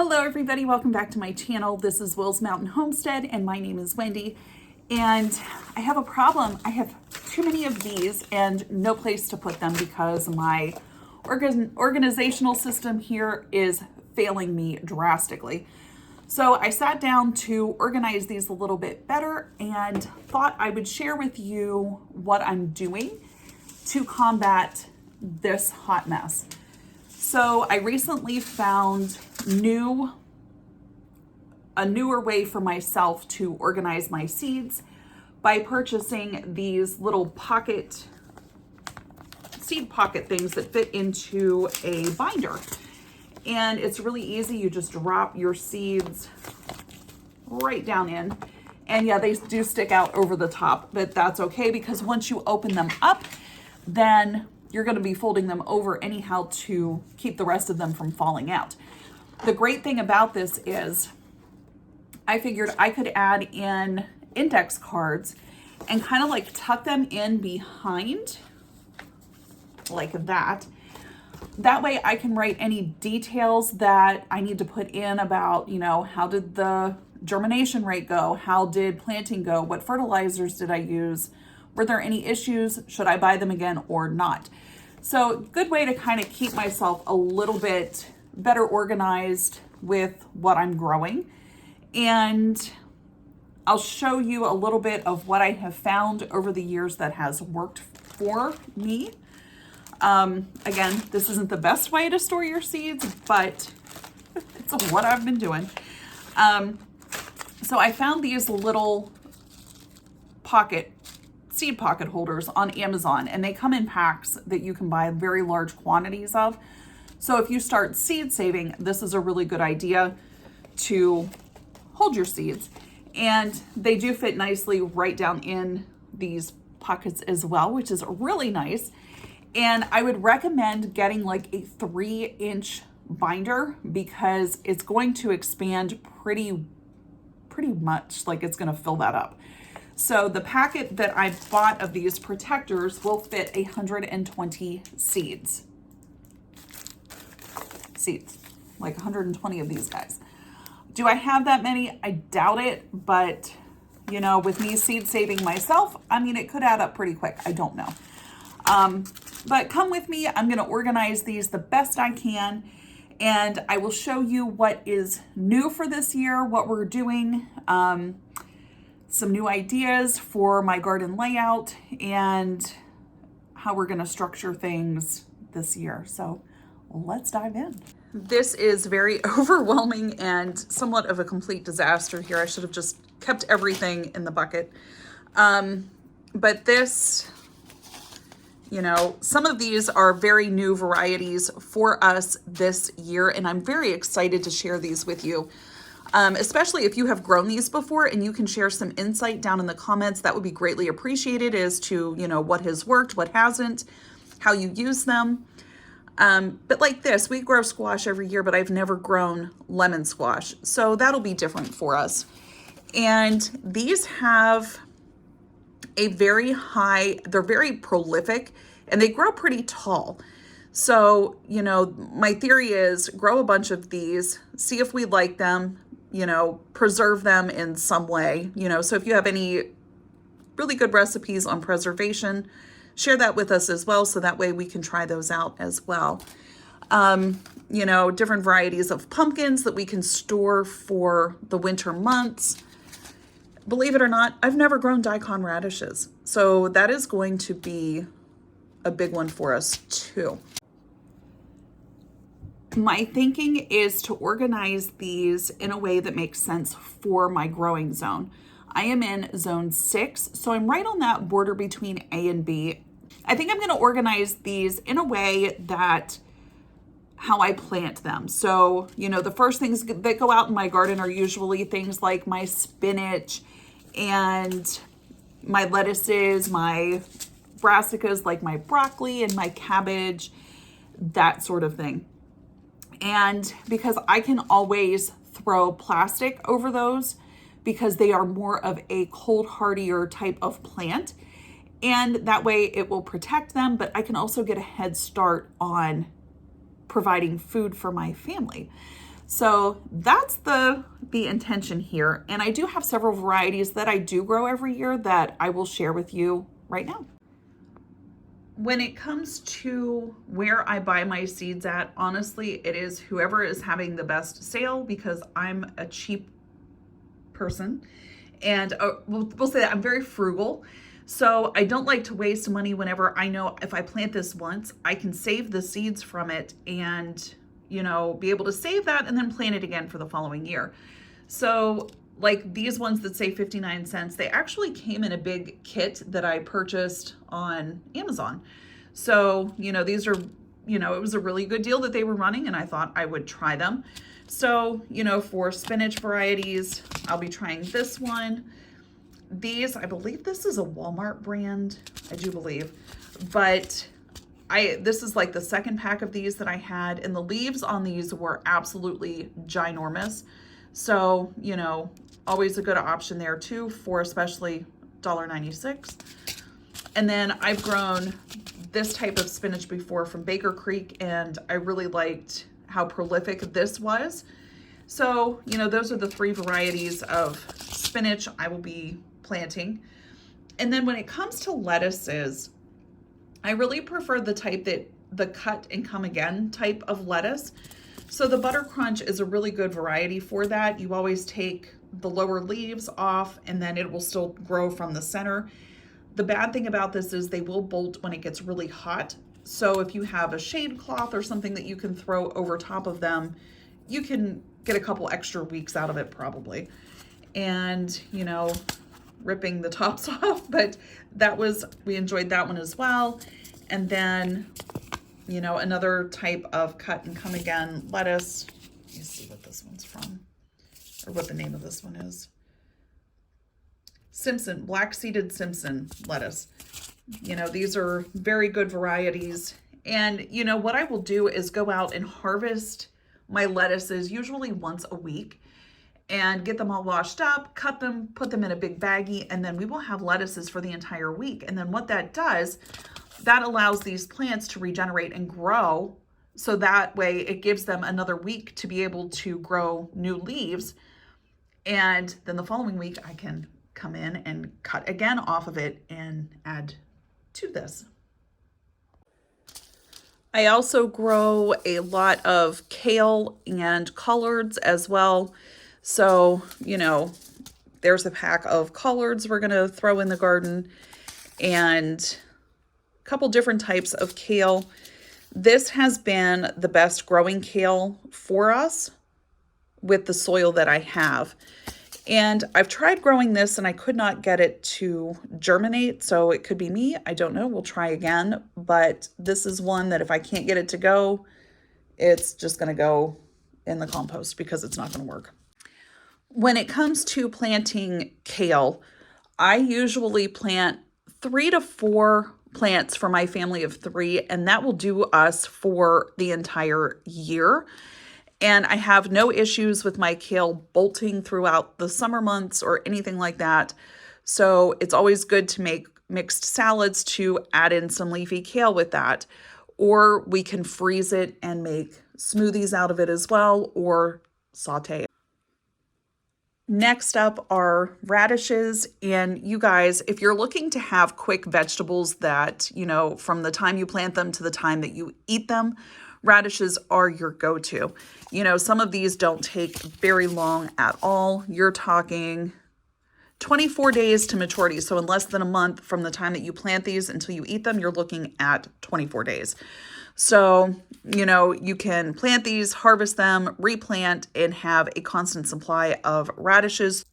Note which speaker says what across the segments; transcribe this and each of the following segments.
Speaker 1: Hello everybody, welcome back to my channel. This is Will's Mountain Homestead and my name is Wendy. And I have a problem. I have too many of these and no place to put them because my organizational system here is failing me drastically. So I sat down to organize these a little bit better and thought I would share with you what I'm doing to combat this hot mess. So I recently found a newer way for myself to organize my seeds by purchasing these little seed pocket things that fit into a binder. And it's really easy. You just drop your seeds right down in. And yeah, they do stick out over the top, but that's okay because once you open them up, then you're going to be folding them over anyhow to keep the rest of them from falling out. The great thing about this is I figured I could add in index cards and kind of like tuck them in behind like that. That way I can write any details that I need to put in about, how did the germination rate go? How did planting go? What fertilizers did I use? Were there any issues? Should I buy them again or not? So good way to kind of keep myself a little bit better organized with what I'm growing. And I'll show you a little bit of what I have found over the years that has worked for me. Again, this isn't the best way to store your seeds, but it's what I've been doing. So I found these little seed pocket holders on Amazon, and they come in packs that you can buy very large quantities of. So if you start seed saving, this is a really good idea to hold your seeds. And they do fit nicely right down in these pockets as well, which is really nice. And I would recommend getting like a 3-inch binder because it's going to expand pretty much, like it's going to fill that up. So the packet that I bought of these protectors will fit 120 seeds, like 120 of these guys. Do I have that many? I doubt it, but with me seed saving myself, it could add up pretty quick. I don't know. But come with me. I'm going to organize these the best I can, and I will show you what is new for this year, what we're doing, some new ideas for my garden layout, and how we're going to structure things this year. So let's dive in. This is very overwhelming and somewhat of a complete disaster here. I should have just kept everything in the bucket. But this, some of these are very new varieties for us this year, and I'm very excited to share these with you. Especially if you have grown these before and you can share some insight down in the comments, that would be greatly appreciated as to, what has worked, what hasn't, how you use them. But like this, we grow squash every year, but I've never grown lemon squash. So that'll be different for us. And these have a very high, they're very prolific and they grow pretty tall. So, my theory is grow a bunch of these, see if we like them, preserve them in some way, so if you have any really good recipes on preservation, share that with us as well. So that way we can try those out as well. Different varieties of pumpkins that we can store for the winter months. Believe it or not, I've never grown daikon radishes. So that is going to be a big one for us too. My thinking is to organize these in a way that makes sense for my growing zone. I am in zone 6, so I'm right on that border between A and B. I think I'm going to organize these in a way that how I plant them. So, the first things that go out in my garden are usually things like my spinach and my lettuces, my brassicas, like my broccoli and my cabbage, that sort of thing. And because I can always throw plastic over those because they are more of a cold hardier type of plant. And that way it will protect them, but I can also get a head start on providing food for my family. So that's the intention here. And I do have several varieties that I do grow every year that I will share with you right now. When it comes to where I buy my seeds at, honestly, it is whoever is having the best sale, because I'm a cheap person. And we'll say that I'm very frugal. So I don't like to waste money whenever I know if I plant this once, I can save the seeds from it and, you know, be able to save that and then plant it again for the following year. So like these ones that say 59 cents, they actually came in a big kit that I purchased on Amazon. So, you know, these are, you know, it was a really good deal that they were running and I thought I would try them. So, you know, for spinach varieties, I'll be trying this one. These, I believe this is a Walmart brand, I do believe, but this is like the second pack of these that I had, and the leaves on these were absolutely ginormous. So, you know, always a good option there too, for especially $1.96. And then I've grown this type of spinach before from Baker Creek, and I really liked how prolific this was. So, you know, those are the three varieties of spinach I will be planting. And then when it comes to lettuces, I really prefer the type that the cut and come again type of lettuce. So the Butter Crunch is a really good variety for that. You always take the lower leaves off and then it will still grow from the center. The bad thing about this is they will bolt when it gets really hot. So if you have a shade cloth or something that you can throw over top of them, you can get a couple extra weeks out of it probably. And, you know, ripping the tops off, but we enjoyed that one as well. And then, you know, another type of cut and come again lettuce. Let me see what this one's from, or what the name of this one is. Simpson, black seeded Simpson lettuce. You know, these are very good varieties. And, you know, what I will do is go out and harvest my lettuces usually once a week and get them all washed up, cut them, put them in a big baggie, and then we will have lettuces for the entire week. And then what that does, that allows these plants to regenerate and grow. So that way it gives them another week to be able to grow new leaves. And then the following week I can come in and cut again off of it and add to this. I also grow a lot of kale and collards as well. So, you know, there's a pack of collards we're going to throw in the garden and a couple different types of kale. This has been the best growing kale for us with the soil that I have. And I've tried growing this and I could not get it to germinate. So it could be me. I don't know. We'll try again. But this is one that if I can't get it to go, it's just going to go in the compost because it's not going to work. When it comes to planting kale, I usually plant 3 to 4 plants for my family of 3, and that will do us for the entire year. And I have no issues with my kale bolting throughout the summer months or anything like that. So it's always good to make mixed salads to add in some leafy kale with that. Or we can freeze it and make smoothies out of it as well, or saute it. Next up are radishes. And you guys, if you're looking to have quick vegetables that, you know, from the time you plant them to the time that you eat them, radishes are your go-to. You know, some of these don't take very long at all. You're talking 24 days to maturity. So in less than a month from the time that you plant these until you eat them, you're looking at 24 days. So, you know, you can plant these, harvest them, replant, and have a constant supply of radishes.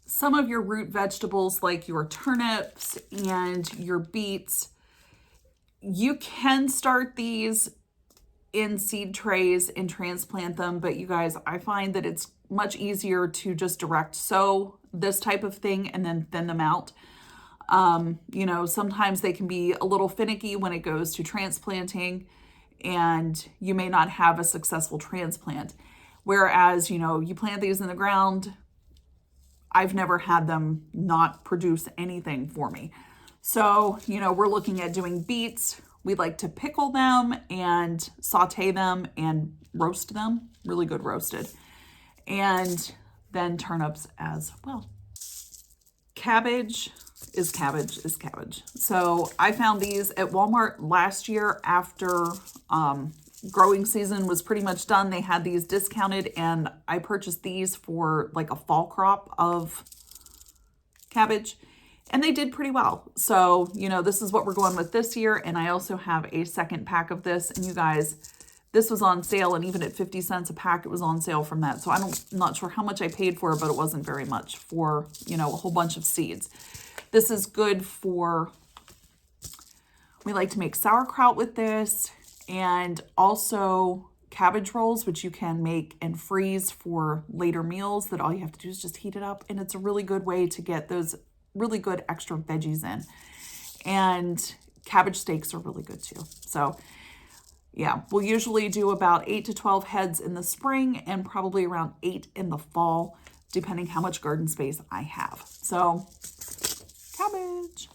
Speaker 1: Some of your root vegetables like your turnips and your beets, you can start these in seed trays and transplant them, but you guys, I find that it's much easier to just direct sow this type of thing and then thin them out. You know, sometimes they can be a little finicky when it goes to transplanting, and you may not have a successful transplant. Whereas, you know, you plant these in the ground, I've never had them not produce anything for me. So, you know, we're looking at doing beets. We like to pickle them and saute them and roast them, really good roasted. and then turnips as well. Cabbage is cabbage is cabbage. So I found these at Walmart last year after growing season was pretty much done. They had these discounted, and I purchased these for like a fall crop of cabbage, and they did pretty well. So, you know, this is what we're going with this year. And I also have a second pack of this, and you guys, this was on sale, and even at 50 cents a pack, it was on sale from that. So I'm not sure how much I paid for it, but it wasn't very much for, you know, a whole bunch of seeds. This is good for, we like to make sauerkraut with this, and also cabbage rolls, which you can make and freeze for later meals, that all you have to do is just heat it up. And it's a really good way to get those really good extra veggies in. And cabbage steaks are really good too. So yeah, we'll usually do about 8 to 12 heads in the spring and probably around 8 in the fall, depending how much garden space I have. So cabbage.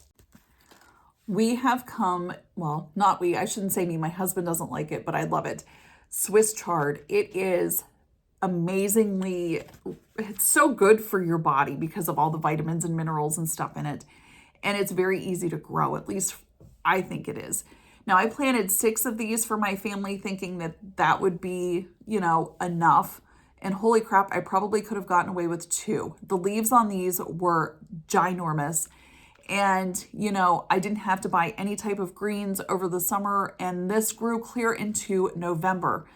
Speaker 1: We have come, well, not we, I shouldn't say me, my husband doesn't like it, but I love it. Swiss chard. It is amazingly, it's so good for your body because of all the vitamins and minerals and stuff in it. And it's very easy to grow, at least I think it is. Now, I planted 6 of these for my family thinking that that would be, you know, enough. And holy crap, I probably could have gotten away with 2. The leaves on these were ginormous. And, you know, I didn't have to buy any type of greens over the summer, and this grew clear into November.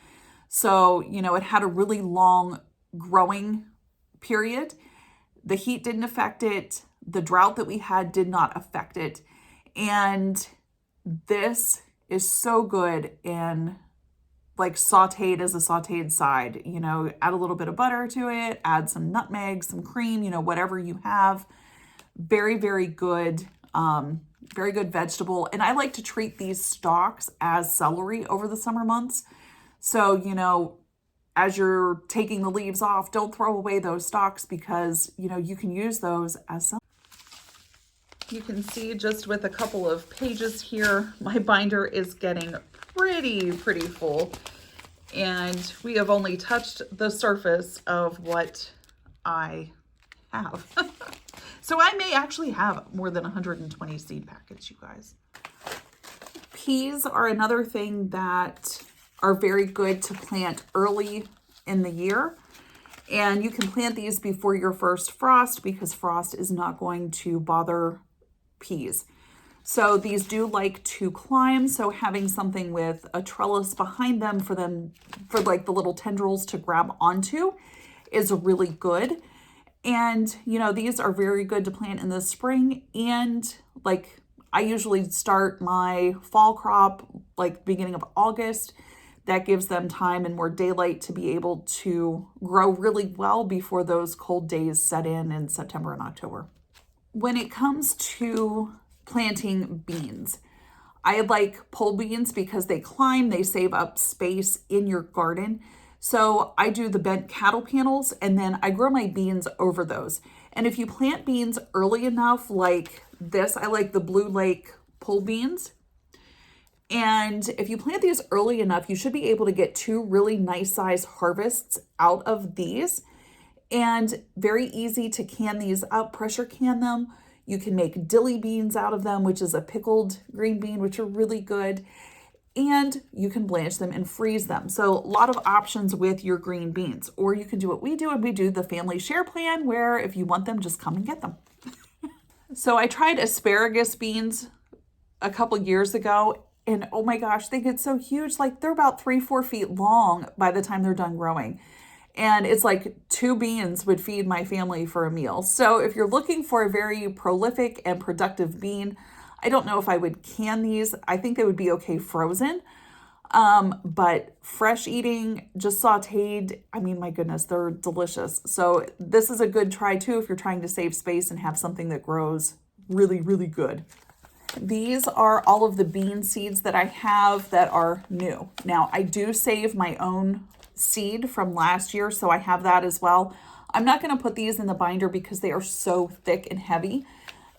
Speaker 1: So, you know, it had a really long growing period. The heat didn't affect it. The drought that we had did not affect it. And this is so good in like sauteed as a sauteed side. You know, add a little bit of butter to it, add some nutmeg, some cream, you know, whatever you have. Very, very good vegetable. And I like to treat these stalks as celery over the summer months. So, you know, as you're taking the leaves off, don't throw away those stalks, because, you know, you can use those as celery. You can see just with a couple of pages here, my binder is getting pretty full. And we have only touched the surface of what I have. So I may actually have more than 120 seed packets, you guys. Peas are another thing that are very good to plant early in the year. And you can plant these before your first frost, because frost is not going to bother peas. So these do like to climb. So having something with a trellis behind them for like the little tendrils to grab onto is really good. And, you know, these are very good to plant in the spring. And like, I usually start my fall crop like beginning of August. That gives them time and more daylight to be able to grow really well before those cold days set in September and October. When it comes to planting beans, I like pole beans because they climb, they save up space in your garden. So I do the bent cattle panels, and then I grow my beans over those. And if you plant beans early enough, like this, I like the Blue Lake pole beans. And if you plant these early enough, you should be able to get 2 really nice size harvests out of these. And very easy to can these up, pressure can them. You can make dilly beans out of them, which is a pickled green bean, which are really good. And you can blanch them and freeze them. So a lot of options with your green beans. Or you can do what we do, and we do the family share plan, where if you want them, just come and get them. So I tried asparagus beans a couple years ago, and oh my gosh, they get so huge. Like they're about 3-4 feet long by the time they're done growing. And it's like 2 beans would feed my family for a meal. So if you're looking for a very prolific and productive bean, I don't know if I would can these. I think they would be okay frozen. But fresh eating, just sauteed, I mean, my goodness, they're delicious. So this is a good try too if you're trying to save space and have something that grows really, really good. These are all of the bean seeds that I have that are new. Now, I do save my own seed from last year, so I have that as well. I'm not going to put these in the binder because they are so thick and heavy.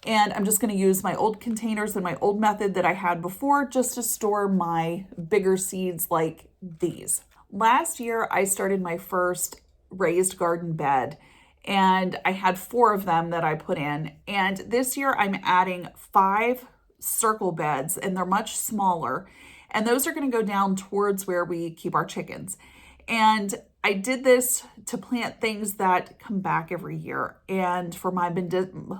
Speaker 1: And I'm just going to use my old containers and my old method that I had before just to store my bigger seeds like these. Last year, I started my first raised garden bed, and I had 4 of them that I put in. And this year I'm adding 5 circle beds, and they're much smaller. And those are going to go down towards where we keep our chickens. And I did this to plant things that come back every year. And for my medicinal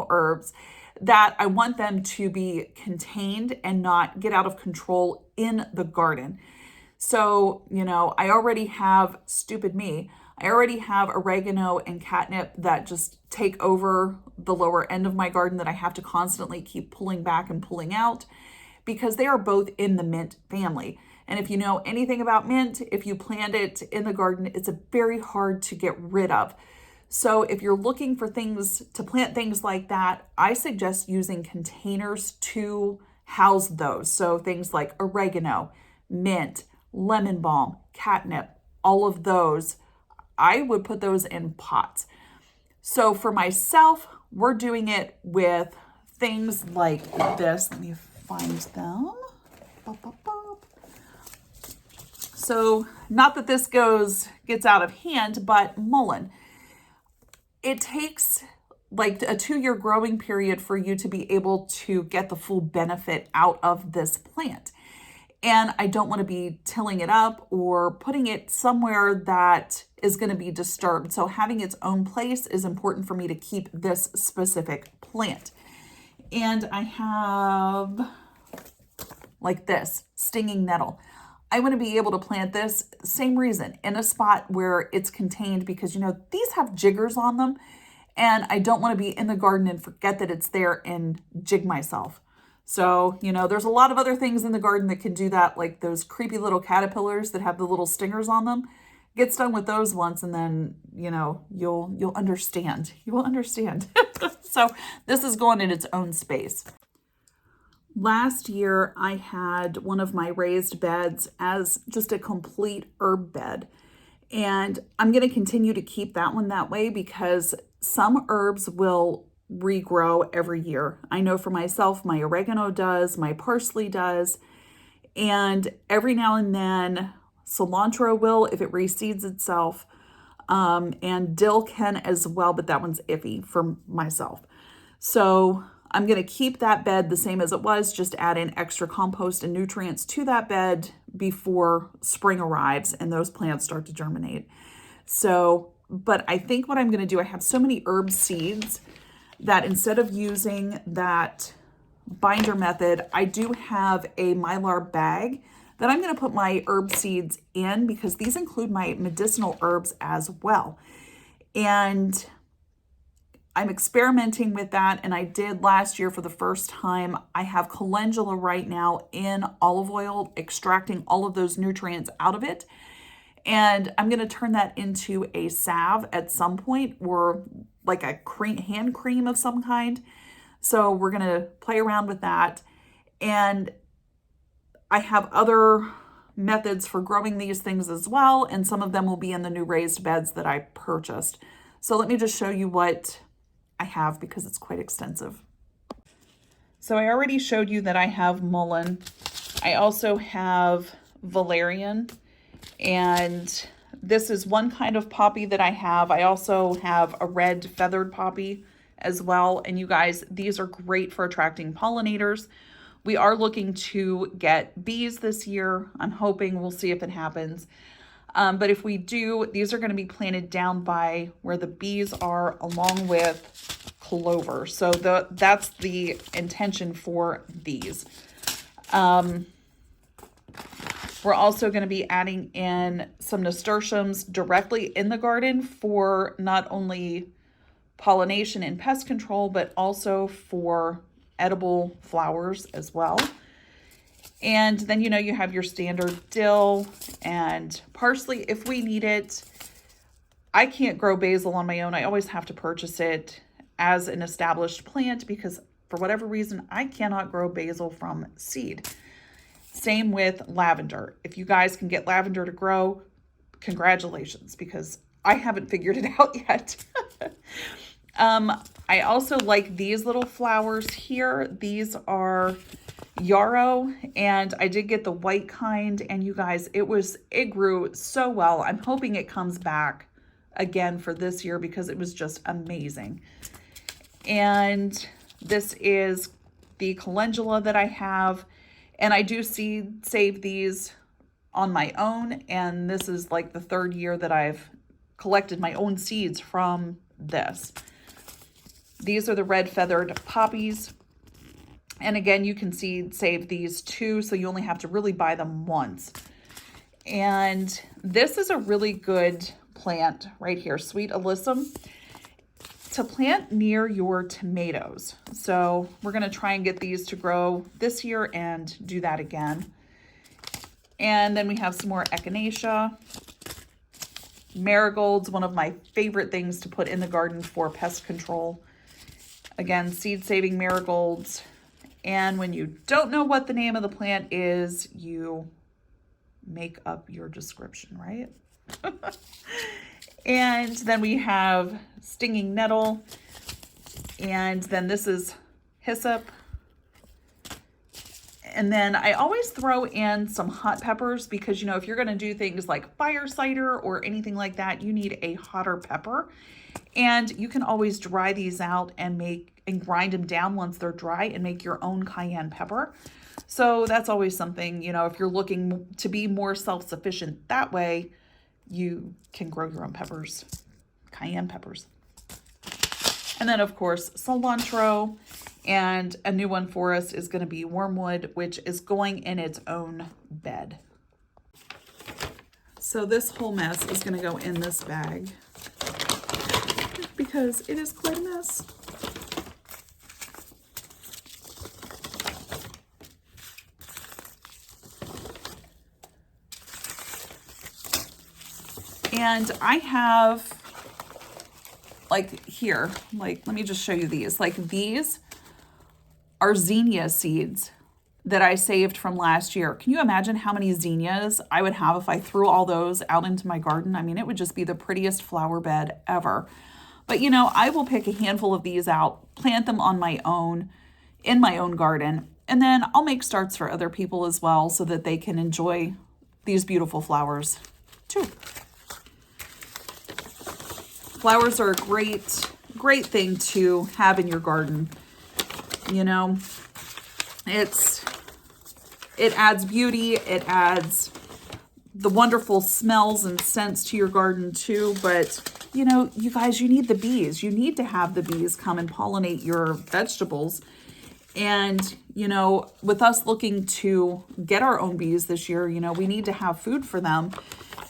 Speaker 1: herbs, that I want them to be contained and not get out of control in the garden. So, I already have, stupid me, I already have oregano and catnip that just take over the lower end of my garden that I have to constantly keep pulling back and pulling out, because they are both in the mint family. And if you know anything about mint, if you plant it in the garden, it's very hard to get rid of. So if you're looking for things to plant things like that, I suggest using containers to house those. So things like oregano, mint, lemon balm, catnip, all of those, I would put those in pots. So for myself, we're doing it with things like this. Let me find them. Bop, bop, bop. So not that this gets out of hand, but mullein. It takes like a 2-year growing period for you to be able to get the full benefit out of this plant. And I don't want to be tilling it up or putting it somewhere that is going to be disturbed. So having its own place is important for me to keep this specific plant. And I have like this stinging nettle. I want to be able to plant this, same reason, in a spot where it's contained, because these have jiggers on them, and I don't want to be in the garden and forget that it's there and jig myself. So, there's a lot of other things in the garden that can do that, like those creepy little caterpillars that have the little stingers on them. Get stung with those once, and then, you'll understand. You will understand. So this is going in its own space. Last year, I had one of my raised beds as just a complete herb bed. And I'm going to continue to keep that one that way, because some herbs will regrow every year. I know for myself, my oregano does, my parsley does, and every now and then cilantro will if it reseeds itself, and dill can as well, but that one's iffy for myself. So I'm going to keep that bed the same as it was, just add in extra compost and nutrients to that bed before spring arrives and those plants start to germinate. So, but I think what I'm going to do, I have so many herb seeds that instead of using that binder method, I do have a Mylar bag that I'm going to put my herb seeds in, because these include my medicinal herbs as well. And I'm experimenting with that, and I did last year for the first time. I have calendula right now in olive oil, extracting all of those nutrients out of it. And I'm going to turn that into a salve at some point, or like a hand cream of some kind. So we're going to play around with that. And I have other methods for growing these things as well, and some of them will be in the new raised beds that I purchased. So let me just show you what I have, because it's quite extensive. So I already showed you that I have mullein. I also have valerian, and this is one kind of poppy that I have. I also have a red feathered poppy as well. And you guys, these are great for attracting pollinators. We are looking to get bees this year. I'm hoping, we'll see if it happens. But if we do, these are going to be planted down by where the bees are, along with clover. So that's the intention for these. We're also going to be adding in some nasturtiums directly in the garden for not only pollination and pest control, but also for edible flowers as well. And then, you have your standard dill and parsley if we need it. I can't grow basil on my own. I always have to purchase it as an established plant, because for whatever reason, I cannot grow basil from seed. Same with lavender. If you guys can get lavender to grow, congratulations, because I haven't figured it out yet. I also like these little flowers here. These are yarrow, and I did get the white kind, and you guys, it grew so well. I'm hoping it comes back again for this year because it was just amazing. And this is the calendula that I have, and I do save these on my own, and this is like the third year that I've collected my own seeds from this. These are the red feathered poppies. And again, you can save these too, so you only have to really buy them once. And this is a really good plant right here, Sweet Alyssum, to plant near your tomatoes. So we're going to try and get these to grow this year and do that again. And then we have some more echinacea. Marigolds, one of my favorite things to put in the garden for pest control. Again, seed-saving marigolds. And when you don't know what the name of the plant is, you make up your description, right? And then we have stinging nettle. And then this is hyssop. And then I always throw in some hot peppers because, you know, if you're going to do things like fire cider or anything like that, you need a hotter pepper. And you can always dry these out and grind them down once they're dry and make your own cayenne pepper. So that's always something, you know, if you're looking to be more self-sufficient that way, you can grow your own peppers, cayenne peppers. And then of course, cilantro, and a new one for us is going to be wormwood, which is going in its own bed. So this whole mess is going to go in this bag because it is quite a mess. And I have, like here, like, let me just show you these. Like these are zinnia seeds that I saved from last year. Can you imagine how many zinnias I would have if I threw all those out into my garden? I mean, it would just be the prettiest flower bed ever. But you know, I will pick a handful of these out, plant them on my own, in my own garden, and then I'll make starts for other people as well so that they can enjoy these beautiful flowers too. Flowers are a great thing to have in your garden. You know, it adds beauty, it adds the wonderful smells and scents to your garden too. But you know, you guys, you need the bees. You need to have the bees come and pollinate your vegetables. And, you know, with us looking to get our own bees this year, you know, we need to have food for them.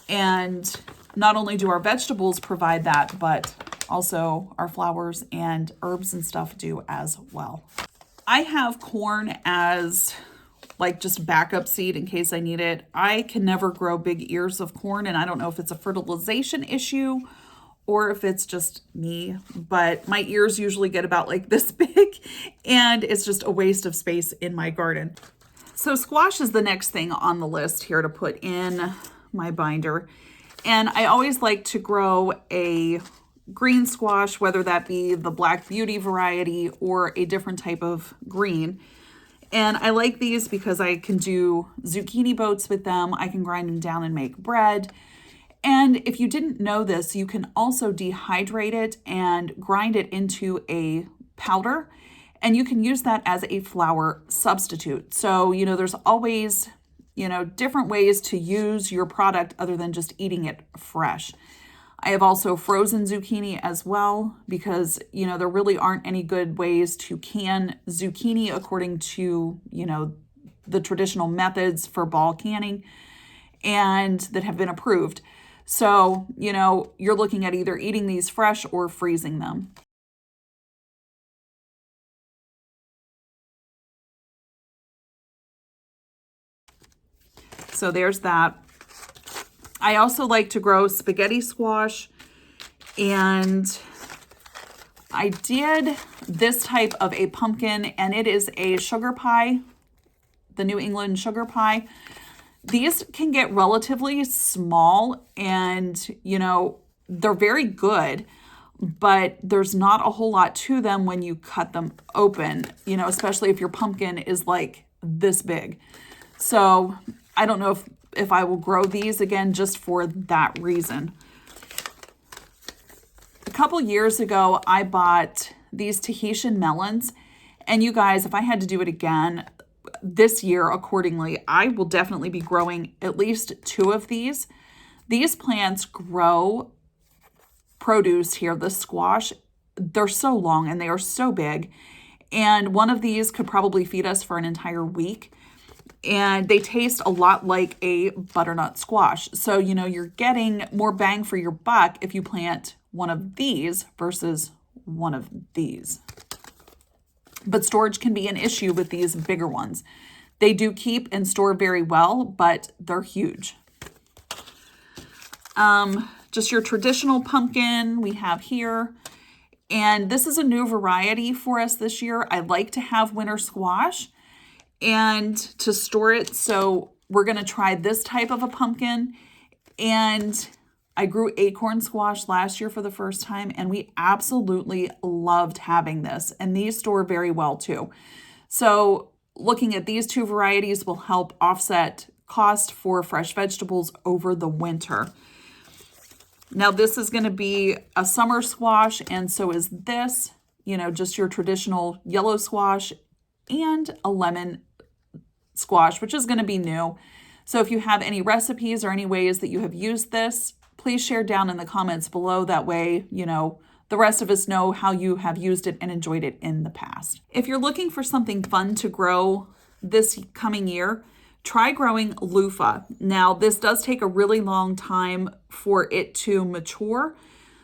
Speaker 1: And not only do our vegetables provide that, but also our flowers and herbs and stuff do as well. I have corn as like just backup seed in case I need it. I can never grow big ears of corn, and I don't know if it's a fertilization issue or if it's just me, but my ears usually get about like this big, and it's just a waste of space in my garden. So squash is the next thing on the list here to put in my binder. And I always like to grow a green squash, whether that be the Black Beauty variety or a different type of green. And I like these because I can do zucchini boats with them. I can grind them down and make bread. And if you didn't know this, you can also dehydrate it and grind it into a powder. And you can use that as a flour substitute. So, you know, there's always, you know, different ways to use your product other than just eating it fresh. I have also frozen zucchini as well because, you know, there really aren't any good ways to can zucchini according to, you know, the traditional methods for ball canning and that have been approved. So, you know, you're looking at either eating these fresh or freezing them. So there's that. I also like to grow spaghetti squash, and I did this type of a pumpkin, and it is a sugar pie, the New England sugar pie. These can get relatively small, and you know, they're very good, but there's not a whole lot to them when you cut them open, you know, especially if your pumpkin is like this big. So I don't know if I will grow these again just for that reason. A couple years ago, I bought these Tahitian melons. And you guys, if I had to do it again this year accordingly, I will definitely be growing at least 2 of these. These plants grow produce here, the squash. They're so long and they are so big. And one of these could probably feed us for an entire week. And they taste a lot like a butternut squash. So, you know, you're getting more bang for your buck if you plant one of these versus one of these. But storage can be an issue with these bigger ones. They do keep and store very well, but they're huge. Just your traditional pumpkin we have here. And this is a new variety for us this year. I like to have winter squash and to store it. So we're going to try this type of a pumpkin. And I grew acorn squash last year for the first time, and we absolutely loved having this. And these store very well too. So looking at these 2 varieties will help offset cost for fresh vegetables over the winter. Now this is going to be a summer squash, and so is this, you know, just your traditional yellow squash and a lemon squash, which is going to be new. So if you have any recipes or any ways that you have used this, please share down in the comments below. That way, you know, the rest of us know how you have used it and enjoyed it in the past. If you're looking for something fun to grow this coming year, try growing loofah. Now, this does take a really long time for it to mature.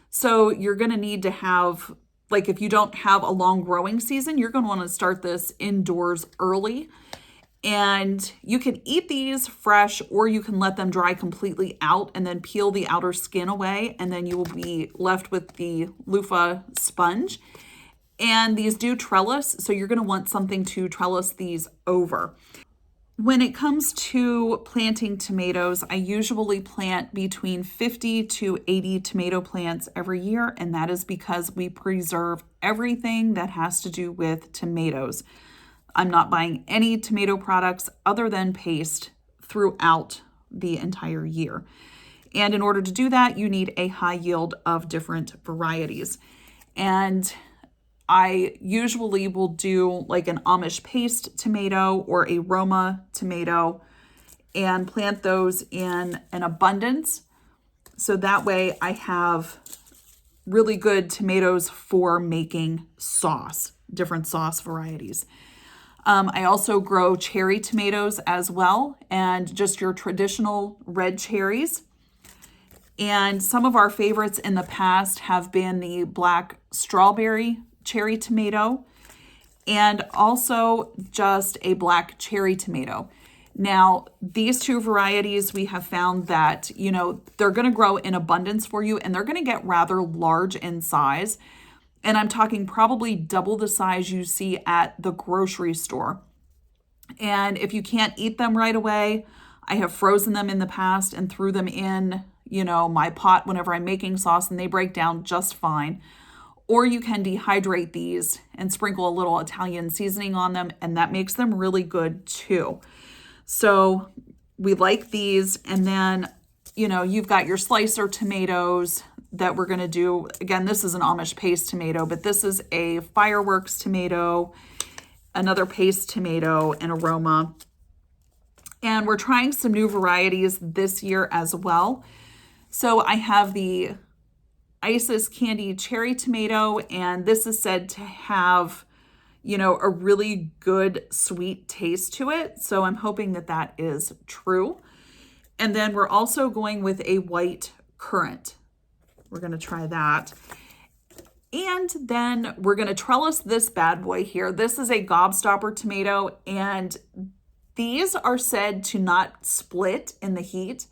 Speaker 1: So you're going to need to have, like, if you don't have a long growing season, you're going to want to start this indoors early. And you can eat these fresh, or you can let them dry completely out and then peel the outer skin away. And then you will be left with the loofah sponge. And these do trellis, so you're going to want something to trellis these over. When it comes to planting tomatoes, I usually plant between 50 to 80 tomato plants every year. And that is because we preserve everything that has to do with tomatoes. I'm not buying any tomato products other than paste throughout the entire year. And in order to do that, you need a high yield of different varieties. And I usually will do like an Amish paste tomato or a Roma tomato and plant those in an abundance. So that way I have really good tomatoes for making sauce, different sauce varieties. I also grow cherry tomatoes as well, and just your traditional red cherries. And some of our favorites in the past have been the black strawberry cherry tomato and also just a black cherry tomato. Now, these 2 varieties, we have found that, you know, they're going to grow in abundance for you, and they're going to get rather large in size. And I'm talking probably double the size you see at the grocery store. And if you can't eat them right away, I have frozen them in the past and threw them in, you know, my pot whenever I'm making sauce, and they break down just fine. Or you can dehydrate these and sprinkle a little Italian seasoning on them, and that makes them really good too. So we like these. And then, you know, you've got your slicer tomatoes that we're going to do. Again, this is an Amish paste tomato, but this is a fireworks tomato, another paste tomato, and a Roma. And we're trying some new varieties this year as well. So I have the Isis candy cherry tomato, and this is said to have, you know, a really good sweet taste to it. So I'm hoping that that is true. And then we're also going with a white currant. We're going to try that. And then we're going to trellis this bad boy here. This is a gobstopper tomato, and these are said to not split in the heat.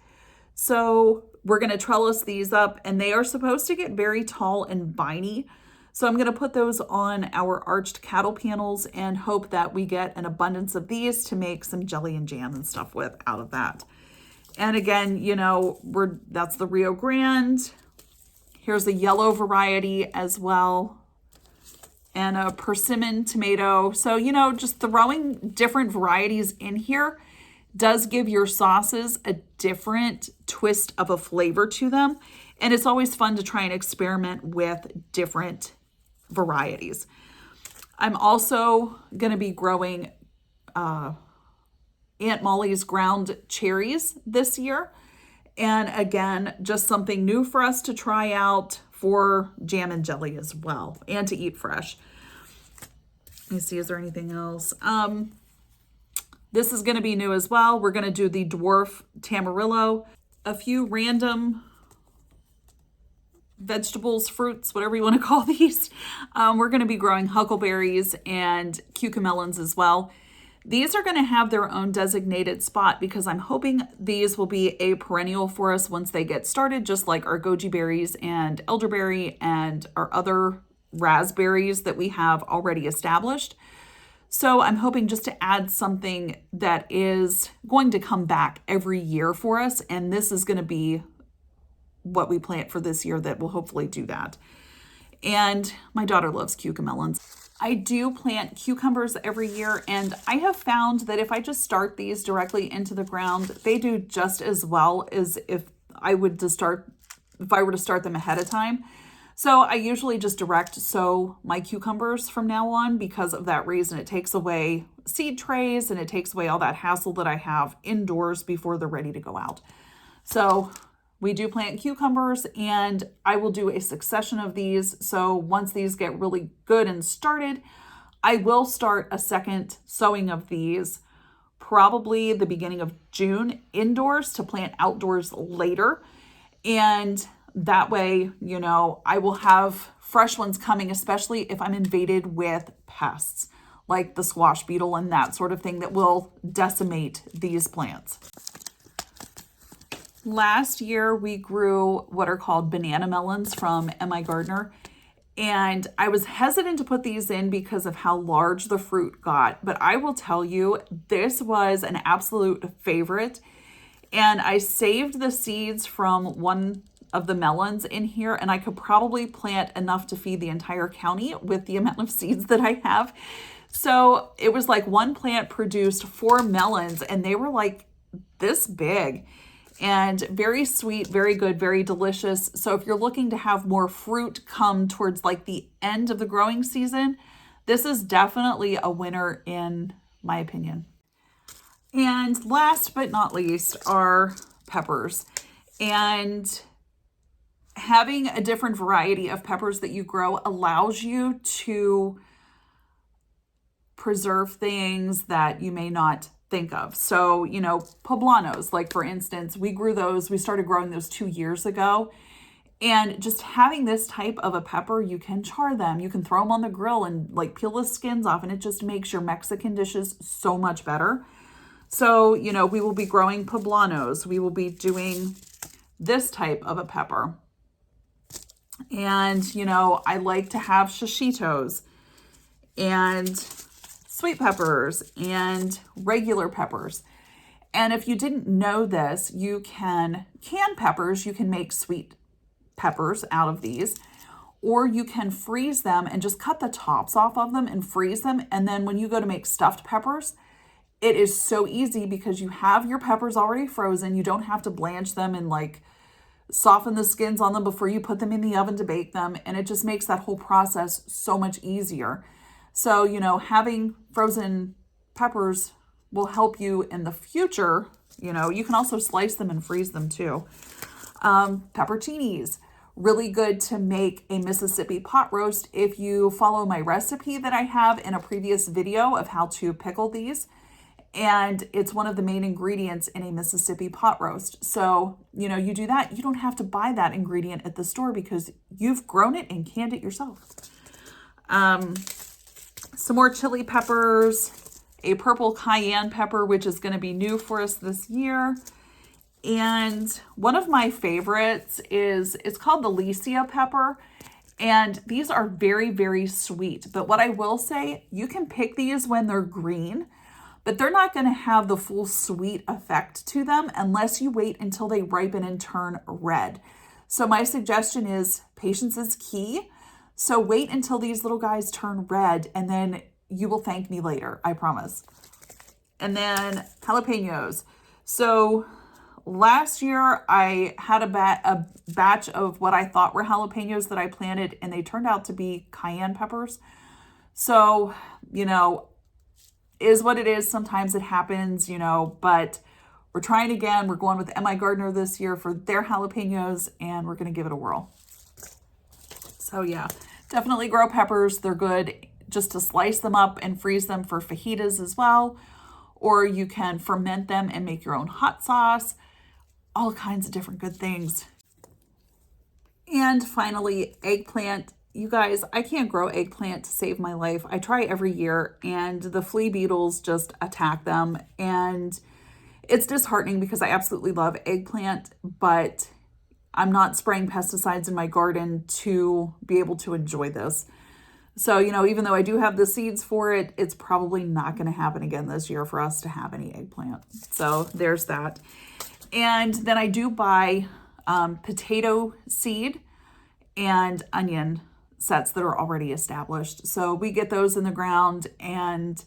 Speaker 1: So we're going to trellis these up, and they are supposed to get very tall and viney. So I'm going to put those on our arched cattle panels and hope that we get an abundance of these to make some jelly and jam and stuff with out of that. And again, you know, that's the Rio Grande. Here's the yellow variety as well. and a persimmon tomato. So, you know, just throwing different varieties in here does give your sauces a different twist of a flavor to them. And it's always fun to try and experiment with different varieties. I'm also going to be growing Aunt Molly's ground cherries this year. And again, just something new for us to try out for jam and jelly as well, and to eat fresh. Let me see, is there anything else? This is going to be new as well. We're going to do the dwarf tamarillo, a few random vegetables, fruits, whatever you want to call these. We're going to be growing huckleberries and cucamelons as well. These are going to have their own designated spot because I'm hoping these will be a perennial for us once they get started, just like our goji berries and elderberry and our other raspberries that we have already established. So I'm hoping just to add something that is going to come back every year for us. And this is going to be what we plant for this year that will hopefully do that. And my daughter loves cucamelons. I do plant cucumbers every year, and I have found that if I just start these directly into the ground, they do just as well as if I were to start them ahead of time. So I usually just direct sow my cucumbers from now on because of that reason. It takes away seed trays and it takes away all that hassle that I have indoors before they're ready to go out. So we do plant cucumbers, and I will do a succession of these. So once these get really good and started, I will start a second sowing of these probably the beginning of June indoors to plant outdoors later. And that way, you know, I will have fresh ones coming, especially if I'm invaded with pests like the squash beetle and that sort of thing that will decimate these plants. Last year, we grew what are called banana melons from M.I. Gardner, and I was hesitant to put these in because of how large the fruit got, but I will tell you, this was an absolute favorite, and I saved the seeds from one of the melons in here, and I could probably plant enough to feed the entire county with the amount of seeds that I have. So it was like one plant produced 4 melons, and they were like this big. And very sweet, very good, very delicious. So if you're looking to have more fruit come towards like the end of the growing season, this is definitely a winner in my opinion. And last but not least are peppers. And having a different variety of peppers that you grow allows you to preserve things that you may not think of. So, you know, poblanos, like for instance, we started growing those 2 years ago. And just having this type of a pepper, you can char them, you can throw them on the grill and like peel the skins off, and it just makes your Mexican dishes so much better. So, you know, we will be growing poblanos. We will be doing this type of a pepper. And, you know, I like to have shishitos and sweet peppers and regular peppers. And if you didn't know this, you can can peppers, you can make sweet peppers out of these, or you can freeze them and just cut the tops off of them and freeze them. And then when you go to make stuffed peppers, it is so easy because you have your peppers already frozen. You don't have to blanch them and like soften the skins on them before you put them in the oven to bake them. And it just makes that whole process so much easier. So, you know, having frozen peppers will help you in the future. You know, you can also slice them and freeze them too. Pepperoncinis, really good to make a Mississippi pot roast. If you follow my recipe that I have in a previous video of how to pickle these, and it's one of the main ingredients in a Mississippi pot roast. So, you know, you do that, you don't have to buy that ingredient at the store because you've grown it and canned it yourself. Some more chili peppers, a purple cayenne pepper, which is going to be new for us this year. And one of my favorites it's called the Lycia pepper. And these are very, very sweet. But what I will say, you can pick these when they're green, but they're not going to have the full sweet effect to them unless you wait until they ripen and turn red. So my suggestion is patience is key. So wait until these little guys turn red, and then you will thank me later, I promise. And then jalapenos. So last year I had a batch of what I thought were jalapenos that I planted, and they turned out to be cayenne peppers. So, you know, is what it is. Sometimes it happens, you know, but we're trying again. We're going with M.I. Gardner this year for their jalapenos, and we're going to give it a whirl. So yeah, definitely grow peppers. They're good just to slice them up and freeze them for fajitas as well. Or you can ferment them and make your own hot sauce. All kinds of different good things. And finally, eggplant. You guys, I can't grow eggplant to save my life. I try every year, and the flea beetles just attack them. And it's disheartening because I absolutely love eggplant, but I'm not spraying pesticides in my garden to be able to enjoy this. So, you know, even though I do have the seeds for it, it's probably not going to happen again this year for us to have any eggplant. So there's that. And then I do buy potato seed and onion sets that are already established. So we get those in the ground, and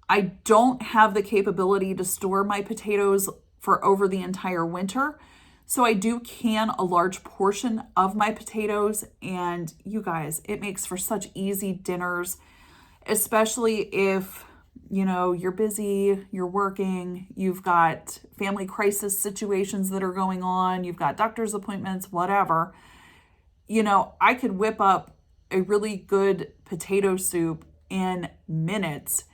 Speaker 1: I don't have the capability to store my potatoes for over the entire winter. So I do can a large portion of my potatoes, and you guys, it makes for such easy dinners, especially if, you know, you're busy, you're working, you've got family crisis situations that are going on, you've got doctor's appointments, whatever. You know, I could whip up a really good potato soup in minutes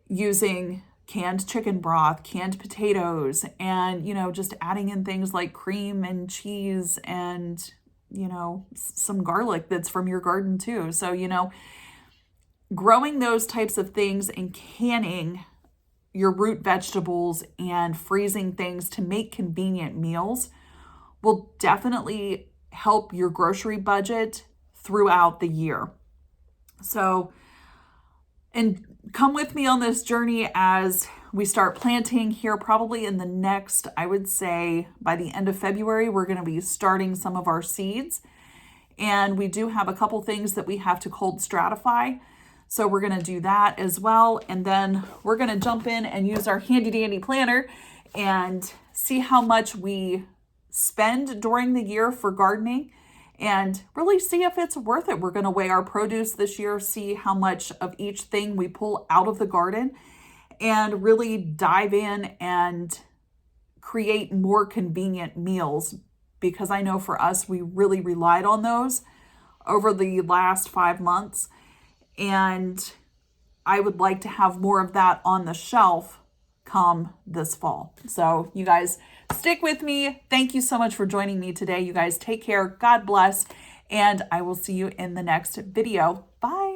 Speaker 1: using canned chicken broth, canned potatoes, and, you know, just adding in things like cream and cheese and, you know, some garlic that's from your garden too. So, you know, growing those types of things and canning your root vegetables and freezing things to make convenient meals will definitely help your grocery budget throughout the year. So, and come with me on this journey as we start planting here probably in the next, I would say by the end of February, we're going to be starting some of our seeds. And we do have a couple things that we have to cold stratify. So we're going to do that as well. And then we're going to jump in and use our handy dandy planner and see how much we spend during the year for gardening and really see if it's worth it. We're going to weigh our produce this year, see how much of each thing we pull out of the garden, and really dive in and create more convenient meals, because I know for us, we really relied on those over the last 5 months. And I would like to have more of that on the shelf come this fall. So you guys stick with me. Thank you so much for joining me today. You guys take care. God bless. And I will see you in the next video. Bye.